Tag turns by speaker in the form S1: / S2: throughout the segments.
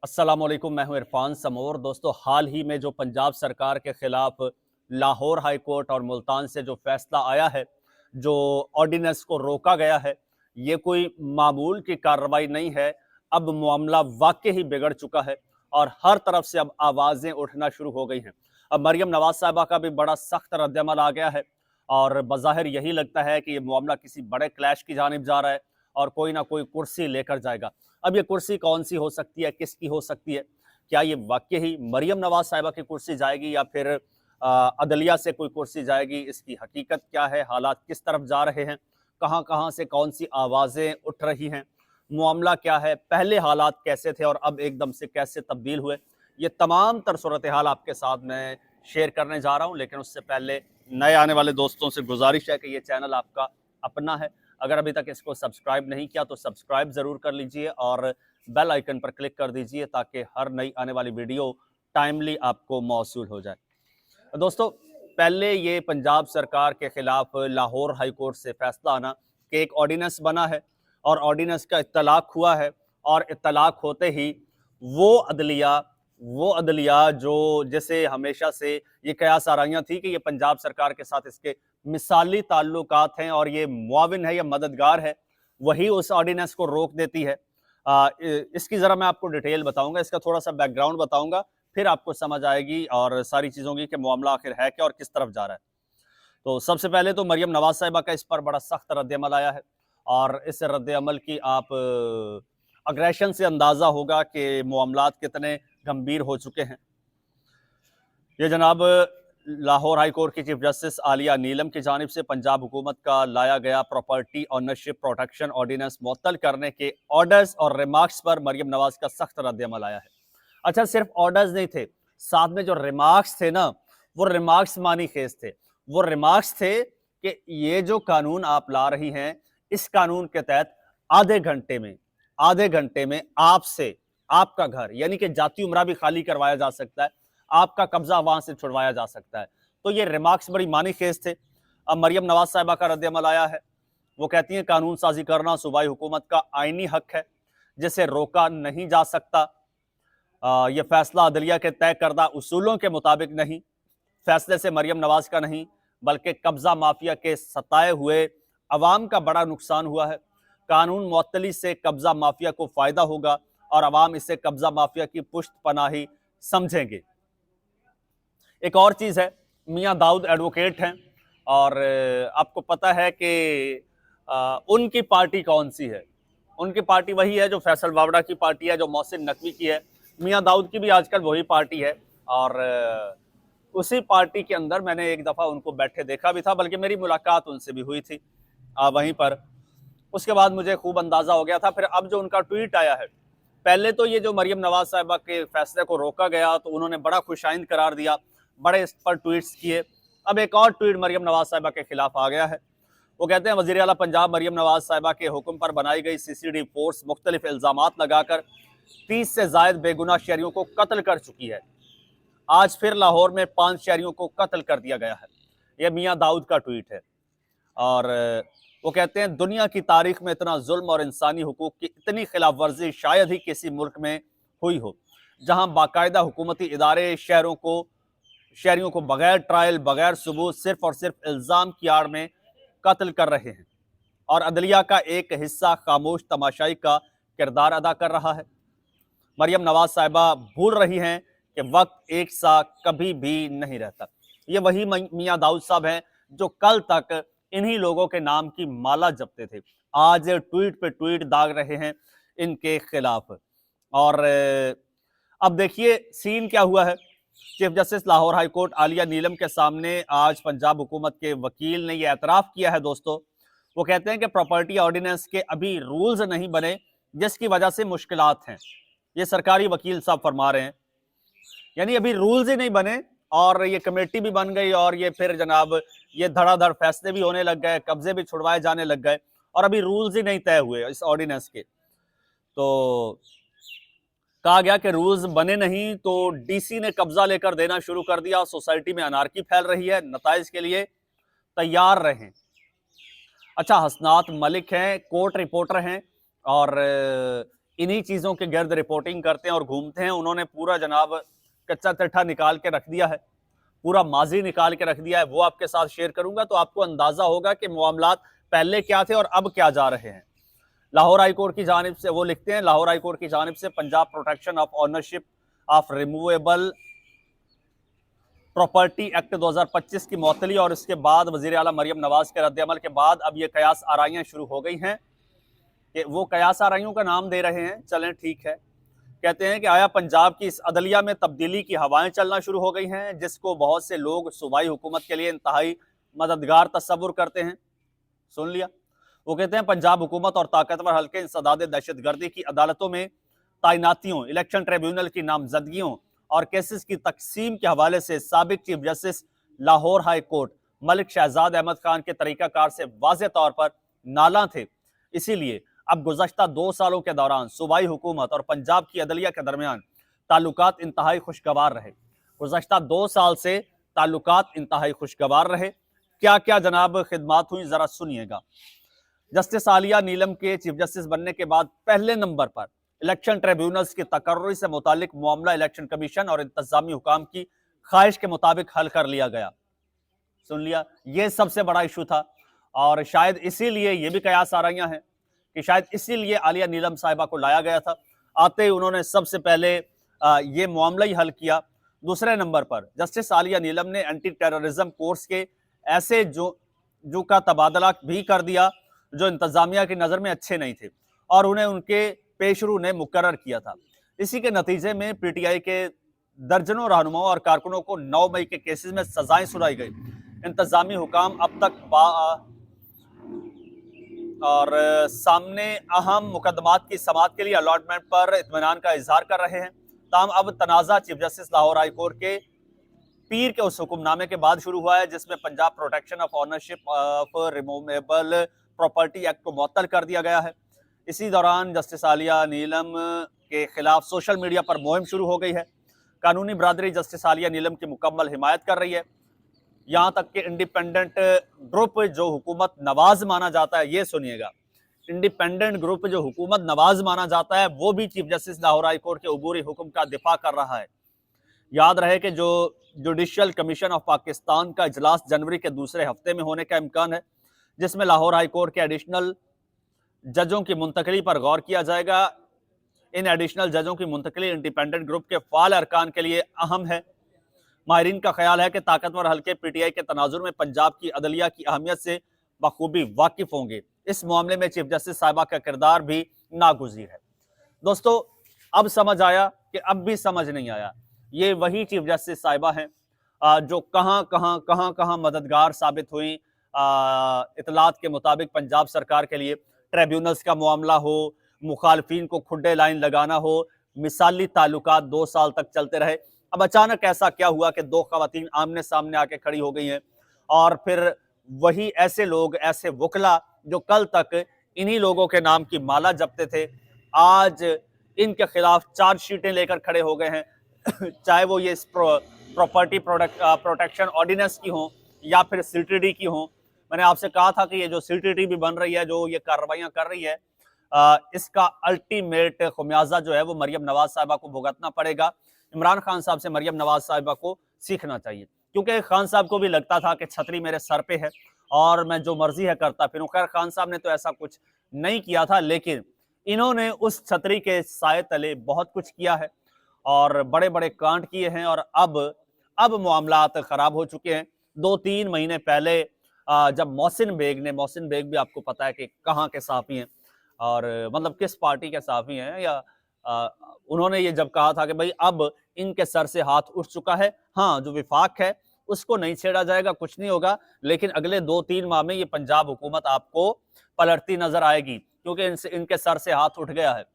S1: अस्सलामुअलैकुम, मैं हूं इरफान समोर। दोस्तों, हाल ही में जो पंजाब सरकार के खिलाफ लाहौर हाई कोर्ट और मुल्तान से जो फैसला आया है, जो ऑर्डिनेंस को रोका गया है, ये कोई मामूल की कार्रवाई नहीं है। अब मामला वाकई ही बिगड़ चुका है और हर तरफ से अब आवाज़ें उठना शुरू हो गई हैं। अब मरियम नवाज साहिबा का भी बड़ा सख्त रद्दअमल आ गया है और बज़ाहिर यही लगता है कि ये मामला किसी बड़े क्लैश की जानिब जा रहा है और कोई ना कोई कुर्सी लेकर जाएगा। अब ये कुर्सी कौन सी हो सकती है, किसकी हो सकती है? क्या ये वाकई ही मरियम नवाज साहिबा की कुर्सी जाएगी या फिर अदलिया से कोई कुर्सी जाएगी? इसकी हकीकत क्या है? हालात किस तरफ जा रहे हैं? कहाँ कहाँ से कौन सी आवाज़ें उठ रही हैं? मामला क्या है? पहले हालात कैसे थे और अब एकदम से कैसे तब्दील हुए? ये तमाम तर सूरत हाल आपके साथ मैं शेयर करने जा रहा हूँ, लेकिन उससे पहले नए आने वाले दोस्तों से गुजारिश है कि ये चैनल आपका अपना है। अगर अभी तक इसको सब्सक्राइब नहीं किया तो सब्सक्राइब ज़रूर कर लीजिए और बेल आइकन पर क्लिक कर दीजिए ताकि हर नई आने वाली वीडियो टाइमली आपको मौसूल हो जाए। दोस्तों, पहले ये पंजाब सरकार के खिलाफ लाहौर हाई कोर्ट से फैसला आना कि एक ऑर्डिनेंस बना है और ऑर्डिनेंस का इत्तलाक हुआ है और इत्तलाक होते ही वो अदलिया जो जैसे हमेशा से ये कयास आराइयाँ थी कि ये पंजाब सरकार के साथ इसके मिसाली ताल्लुकात हैं और ये मुआविन है या मददगार है, वही उस ऑर्डिनेंस को रोक देती है। इसकी ज़रा मैं आपको डिटेल बताऊंगा, इसका थोड़ा सा बैकग्राउंड बताऊंगा, फिर आपको समझ आएगी और सारी चीज़ों की कि मामला आखिर है क्या और किस तरफ जा रहा है। तो सबसे पहले तो मरियम नवाज साहिबा का इस पर बड़ा सख्त रद्दअमल आया है और इस रद्दअमल की आप अग्रेशन से अंदाज़ा होगा कि मामलात कितने गंभीर हो चुके हैं। ये जनाब लाहौर हाई कोर्ट की चीफ जस्टिस आलिया नीलम की जानिब से पंजाब हुकूमत का लाया गया प्रॉपर्टी ऑनरशिप प्रोटेक्शन ऑर्डिनेंस मुअत्तल करने के ऑर्डर्स और रिमार्क्स पर मरियम नवाज का सख्त रद्दअमल आया है। अच्छा, सिर्फ ऑर्डर्स नहीं थे, साथ में जो रिमार्क्स थे ना, वो रिमार्क्स मानी खेज थे। वो रिमार्क्स थे कि ये जो कानून आप ला रही हैं, इस कानून के तहत आधे घंटे में आपसे आपका घर यानी कि जाती उमरा भी खाली करवाया जा सकता है, आपका कब्जा वहां से छुड़वाया जा सकता है। तो ये रिमार्क्स बड़ी मानी खेज थे। अब मरियम नवाज साहिबा का रद्दअमल आया है। वो कहती हैं कानून साजी करना सूबाई हुकूमत का आईनी हक है जिसे रोका नहीं जा सकता। यह फैसला अदलिया के तय करदा उसूलों के मुताबिक नहीं, फैसले से मरियम नवाज का नहीं बल्कि कब्जा माफिया के सताए हुए अवाम का बड़ा नुकसान हुआ है। कानून मुअत्तली से कब्जा माफिया को फायदा होगा और अवाम इसे कब्जा माफिया की पुश्त पनाही समझेंगे। एक और चीज़ है, मियाँ दाऊद एडवोकेट हैं और आपको पता है कि उनकी पार्टी कौन सी है? उनकी पार्टी वही है जो फैसल वावड़ा की पार्टी है, जो मोहसिन नकवी की है। मियाँ दाऊद की भी आजकल वही पार्टी है और उसी पार्टी के अंदर मैंने एक दफ़ा उनको बैठे देखा भी था, बल्कि मेरी मुलाकात उनसे भी हुई थी वहीं पर। उसके बाद मुझे खूब अंदाज़ा हो गया था। फिर अब जो उनका ट्वीट आया है, पहले तो ये जो मरियम नवाज साहिबा के फैसले को रोका गया तो उन्होंने बड़ा खुशाइंद करार दिया, बड़े इस पर ट्वीट्स किए। अब एक और ट्वीट मरियम नवाज साहिबा के खिलाफ आ गया है। वो कहते हैं वज़ीर आला पंजाब मरियम नवाज साहिबा के हुक्म पर बनाई गई CCD फोर्स मुख्तलिफ इल्ज़ामात लगाकर 30 से ज़ायद बेगुनाह शहरियों को कत्ल कर चुकी है। आज फिर लाहौर में 5 शहरियों को कत्ल कर दिया गया है। यह मियाँ दाऊद का ट्वीट है और वो कहते हैं दुनिया की तारीख में इतना जुल्म और इंसानी हुकूक की इतनी खिलाफ वर्जी शायद ही किसी मुल्क में हुई हो, जहां बाकायदा हुकूमती इदारे शहरियों को बगैर ट्रायल, बगैर सबूत, सिर्फ और सिर्फ इल्ज़ाम की आड़ में कत्ल कर रहे हैं और अदलिया का एक हिस्सा खामोश तमाशाई का किरदार अदा कर रहा है। मरियम नवाज साहिबा भूल रही हैं कि वक्त एक सा कभी भी नहीं रहता। ये वही मियाँ दाऊद साहब हैं जो कल तक इन्हीं लोगों के नाम की माला जपते थे, आज ट्वीट पे ट्वीट दाग रहे हैं इनके खिलाफ। और अब देखिए सीन क्या हुआ है। Chief justice Lahore high court Aliya Neelam के सामने आज पंजाब हुकूमत के वकील ने यह एतराफ़ किया है। दोस्तों, वो कहते हैं कि प्रॉपर्टी ऑर्डिनेंस के अभी रूल्स नहीं बने जिसकी वजह से मुश्किलात हैं। ये सरकारी वकील साहब फरमा रहे हैं, यानी अभी रूल्स ही नहीं बने और ये कमेटी भी बन गई और ये फिर जनाब ये धड़ाधड़ फैसले भी होने लग गए, कब्जे भी छुड़वाए जाने लग गए और अभी रूल्स ही नहीं तय हुए इस ऑर्डिनेंस के। तो कहा गया कि रूल्स बने नहीं तो DC ने कब्जा लेकर देना शुरू कर दिया, सोसाइटी में अनारकी फैल रही है, नताइज के लिए तैयार रहें। अच्छा, हसनात मलिक हैं, कोर्ट रिपोर्टर हैं और इन्हीं चीज़ों के गिर्द रिपोर्टिंग करते हैं और घूमते हैं। उन्होंने पूरा जनाब कच्चा चिट्ठा निकाल के रख दिया है, पूरा माजी निकाल के रख दिया है। वो आपके साथ शेयर करूंगा तो आपको अंदाजा होगा कि मामलात पहले क्या थे और अब क्या जा रहे हैं। लाहौर हाई कोर्ट की जानिब से वो लिखते हैं, लाहौर हाई कोर्ट की जानिब से Punjab protection of ownership of removable property act 2025 की मअतली और इसके बाद वजीर आला मरियम नवाज के रद्द-ए-अमल के बाद अब ये कयास आराइयाँ शुरू हो गई हैं कि वो कयास आराइयों का नाम दे रहे हैं। चलें ठीक है। कहते हैं कि आया पंजाब की इस अदलिया में तब्दीली की हवाएं चलना शुरू हो गई हैं, जिसको बहुत से लोग सूबाई हुकूमत के लिए इंतहाई मददगार तस्वुर करते हैं। सुन लिया। वो कहते हैं पंजाब हुकूमत और ताकतवर हल्के इंसदाद दहशतगर्दी की अदालतों में तैनातियों, इलेक्शन ट्रिब्यूनल की नामजदगियों और केसेस की तकसीम के हवाले से साबिक chief justice Lahore high court Malik Shahzad Ahmad Khan के तरीकाकार से वाज़ेह तौर पर नाला थे। इसीलिए अब गुज़श्ता 2 सालों के दौरान सूबाई हुकूमत और पंजाब की अदलिया के दरमियान ताल्लुकात इंतहाई खुशगवार रहे। गुज़श्ता 2 साल से ताल्लुकात इंतहाई खुशगवार रहे। क्या क्या जनाब खिदमात हुई, ज़रा सुनिएगा। जस्टिस आलिया नीलम के चीफ जस्टिस बनने के बाद पहले नंबर पर इलेक्शन ट्रिब्यूनल्स की तकर्री से मुतालिक मामला इलेक्शन कमीशन और इंतजामी हुकाम की ख्वाहिश के मुताबिक हल कर लिया गया। सुन लिया, ये सबसे बड़ा इशू था और शायद इसीलिए ये भी कयास आ रही हैं कि शायद इसीलिए आलिया नीलम साहिबा को लाया गया था। आते ही उन्होंने सबसे पहले ये मामला ही हल किया। दूसरे नंबर पर जस्टिस आलिया नीलम ने एंटी टेररिज्म कोर्स के ऐसे जो का तबादला भी कर दिया जो इंतजामिया की नज़र में अच्छे नहीं थे और उन्हें उनके पेशरू ने मुकर्रर किया था। इसी के नतीजे में पीटीआई के दर्जनों रहनुमाओं और कारकुनों को 9 मई के केसेस में सजाएं सुनाई गई। इंतजामी हुकाम अब तक और सामने अहम मुकदमात की समाअत के लिए अलॉटमेंट पर इत्मीनान का इजहार कर रहे हैं। ताहम अब तनाज़ा chief justice Lahore high court के पीर के उस हुक्मनामे के बाद शुरू हुआ है जिसमें Punjab protection of ownership of removable property act को मुअत्तल कर दिया गया है। इसी दौरान जस्टिस आलिया नीलम के खिलाफ सोशल मीडिया पर मुहिम शुरू हो गई है। कानूनी बरादरी जस्टिस आलिया नीलम की मुकम्मल हिमायत कर रही है। यहाँ तक कि इंडिपेंडेंट ग्रुप जो हुकूमत नवाज माना जाता है, ये सुनिएगा, इंडिपेंडेंट ग्रुप जो हुकूमत नवाज माना जाता है वो भी chief justice Lahore high court के अबूरी हुक्म का दिफा कर रहा है। याद रहे कि जो जुडिशल कमीशन ऑफ पाकिस्तान का इजलास जनवरी के दूसरे हफ्ते में होने का इम्कान है, जिसमें लाहौर हाई कोर्ट के एडिशनल जजों की मुंतकली पर गौर किया जाएगा। इन एडिशनल जजों की मुंतकली इंडिपेंडेंट ग्रुप के फाल अरकान के लिए अहम है। माहिरीन का ख्याल है कि ताकतवर हल्के पीटीआई के तनाजुर में पंजाब की अदलिया की अहमियत से बखूबी वाकिफ होंगे। इस मामले में चीफ जस्टिस साहिबा का किरदार भी नागुज़ीर है। दोस्तों, अब समझ आया कि अब भी समझ नहीं आया। ये वही चीफ जस्टिस साहिबा हैं जो कहाँ मददगार साबित हुई। इतलात के मुताबिक पंजाब सरकार के लिए ट्रिब्यूनल्स का मामला हो, मुखालफिन को खुड्डे लाइन लगाना हो, मिसाली ताल्लुकात 2 साल तक चलते रहे। अब अचानक ऐसा क्या हुआ कि 2 खवातीन आमने सामने आके खड़ी हो गई हैं और फिर वही ऐसे लोग, ऐसे वकला जो कल तक इन्हीं लोगों के नाम की माला जपते थे, आज इनके खिलाफ चार्जशीटें लेकर खड़े हो गए हैं। चाहे वो ये प्रॉपर्टी प्रोटेक्शन ऑर्डिनेंस की हो या फिर सीटीडी की हो। मैंने आपसे कहा था कि ये जो सीटीडी भी बन रही है, जो ये कार्रवाइयां कर रही है, इसका अल्टीमेट खुमियाजा जो है वो मरियम नवाज साहिबा को भुगतना पड़ेगा। इमरान खान साहब से मरियम नवाज साहिबा को सीखना चाहिए, क्योंकि खान साहब को भी लगता था कि छतरी मेरे सर पे है और मैं जो मर्जी है करता फिरूं। खैर, खान साहब ने तो ऐसा कुछ नहीं किया था, लेकिन इन्होंने उस छतरी के साए तले बहुत कुछ किया है और बड़े बड़े कांड किए हैं और अब मामलात खराब हो चुके हैं। 2-3 महीने पहले जब मोहसिन बेग भी आपको पता है कि कहाँ के साफी हैं और मतलब किस पार्टी के साफी हैं, या उन्होंने ये जब कहा था कि भाई अब इनके सर से हाथ उठ चुका है, हाँ जो विफाक है उसको नहीं छेड़ा जाएगा, कुछ नहीं होगा, लेकिन अगले 2-3 माह में ये पंजाब हुकूमत आपको पलटती नजर आएगी, क्योंकि इनके सर से हाथ उठ गया है,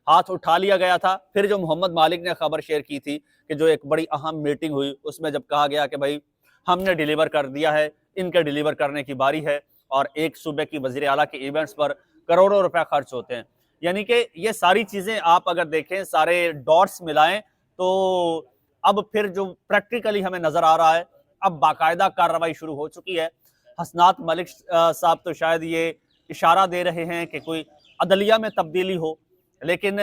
S1: हाथ उठा लिया गया था। फिर जो मोहम्मद मालिक ने खबर शेयर की थी कि जो एक बड़ी अहम मीटिंग हुई, उसमें जब कहा गया कि भाई हमने डिलीवर कर दिया है, इनके डिलीवर करने की बारी है, और एक सूबे की वजीर आला के इवेंट्स पर करोड़ों रुपए खर्च होते हैं। यानी कि ये सारी चीजें आप अगर देखें, सारे डॉट्स मिलाएं, तो अब फिर जो प्रैक्टिकली हमें नजर आ रहा है, अब बाकायदा कार्रवाई शुरू हो चुकी है। हसनात मलिक साहब तो शायद ये इशारा दे रहे हैं कि कोई अदलिया में तब्दीली हो, लेकिन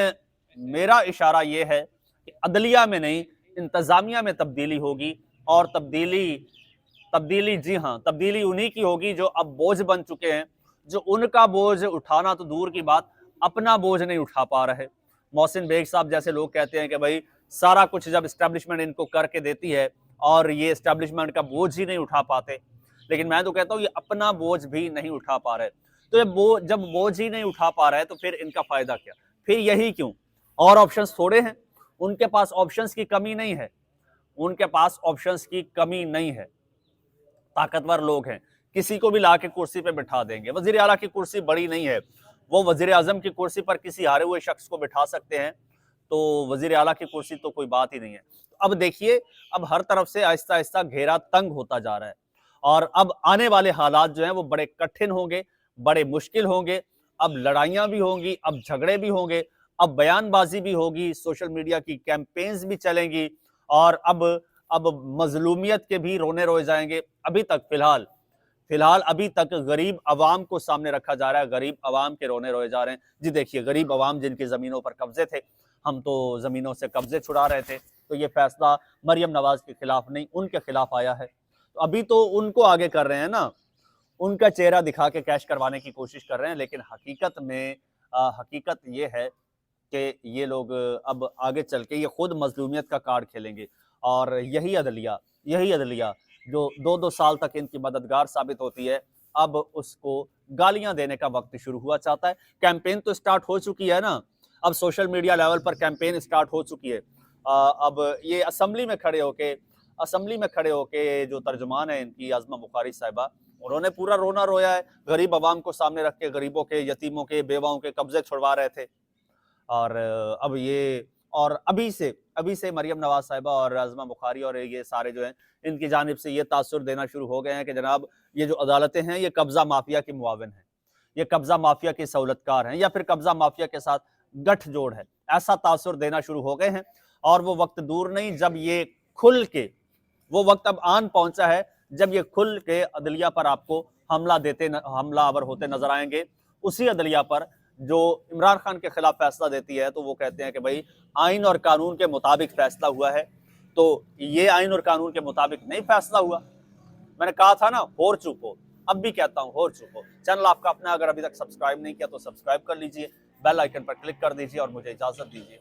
S1: मेरा इशारा ये है कि अदलिया में नहीं, इंतजामिया में तब्दीली होगी। और तब्दीली जी हाँ, तब्दीली उन्हीं की होगी जो अब बोझ बन चुके हैं, जो उनका बोझ उठाना तो दूर की बात, अपना बोझ नहीं उठा पा रहे। मोहसिन बेग साहब जैसे लोग कहते हैं कि भाई सारा कुछ जब एस्टेब्लिशमेंट इनको करके देती है और ये एस्टेब्लिशमेंट का बोझ ही नहीं उठा पाते, लेकिन मैं तो कहता हूँ ये अपना बोझ भी नहीं उठा पा रहे। तो ये जब बोझ ही नहीं उठा पा रहे तो फिर इनका फायदा क्या? फिर यही क्यों? और ऑप्शंस थोड़े हैं? उनके पास ऑप्शंस की कमी नहीं है, उनके पास ऑप्शंस की कमी नहीं है। ताकतवर लोग हैं, किसी को भी ला के कुर्सी पे बिठा देंगे। वजीर आला की कुर्सी बड़ी नहीं है, वो वजीर आजम की कुर्सी पर किसी हारे हुए शख्स को बिठा सकते हैं, तो वजीर आला की कुर्सी तो कोई बात ही नहीं है। अब देखिए, अब हर तरफ से आहिस्ता आहिस्ता घेरा तंग होता जा रहा है और अब आने वाले हालात जो हैं वो बड़े कठिन होंगे, बड़े मुश्किल होंगे। अब लड़ाइयां भी होंगी, अब झगड़े भी होंगे, अब बयानबाजी भी होगी, सोशल मीडिया की कैंपेन्स भी चलेंगी और अब मजलूमियत के भी रोने रोए जाएंगे। अभी तक फिलहाल अभी तक गरीब अवाम को सामने रखा जा रहा है, गरीब अवाम के रोने रोए जा रहे हैं। जी देखिए, गरीब अवाम जिनकी जमीनों पर कब्जे थे, हम तो जमीनों से कब्जे छुड़ा रहे थे, तो ये फैसला मरियम नवाज के खिलाफ नहीं, उनके खिलाफ आया है। तो अभी तो उनको आगे कर रहे हैं ना, उनका चेहरा दिखा के कैश करवाने की कोशिश कर रहे हैं, लेकिन हकीकत ये है कि ये लोग अब आगे चल के ये खुद मजलूमियत का कार्ड खेलेंगे और यही अदलिया जो 2-2 साल तक इनकी मददगार साबित होती है, अब उसको गालियां देने का वक्त शुरू हुआ चाहता है। कैंपेन तो स्टार्ट हो चुकी है ना, अब सोशल मीडिया लेवल पर कैंपेन स्टार्ट हो चुकी है। अब ये असेंबली में खड़े होके जो तर्जुमान है इनकी आज़मा बुखारी साहिबा, उन्होंने पूरा रोना रोया है, गरीब अवाम को सामने रख के गरीबों के, यतीमों के, बेवाओं के कब्जे छुड़वा रहे थे। और अब ये और अभी से मरियम नवाज साहिबा और आज़मा बुखारी और ये सारे जो हैं, इनकी जानिब से ये तासुर देना शुरू हो गए हैं कि जनाब ये जो अदालतें हैं ये कब्जा माफिया की मुआविन हैं, ये कब्जा माफिया की सहूलतकार हैं या फिर कब्जा माफिया के साथ गठजोड़ है, ऐसा तासुर देना शुरू हो गए हैं। और वो वक्त दूर नहीं जब ये खुल के वो वक्त अब आन पहुंचा है जब ये खुल के अदलिया पर आपको हमलावर होते नजर आएंगे। उसी अदलिया पर जो इमरान खान के खिलाफ फैसला देती है तो वो कहते हैं कि भाई आइन और कानून के मुताबिक फैसला हुआ है, तो ये आइन और कानून के मुताबिक नहीं फैसला हुआ। मैंने कहा था ना, होर चुप हो, अब भी कहता हूं होर चुप हो। चैनल आपका अपना अगर अभी तक सब्सक्राइब नहीं किया तो सब्सक्राइब कर लीजिए, बेल आइकन पर क्लिक कर दीजिए और मुझे इजाजत दीजिए।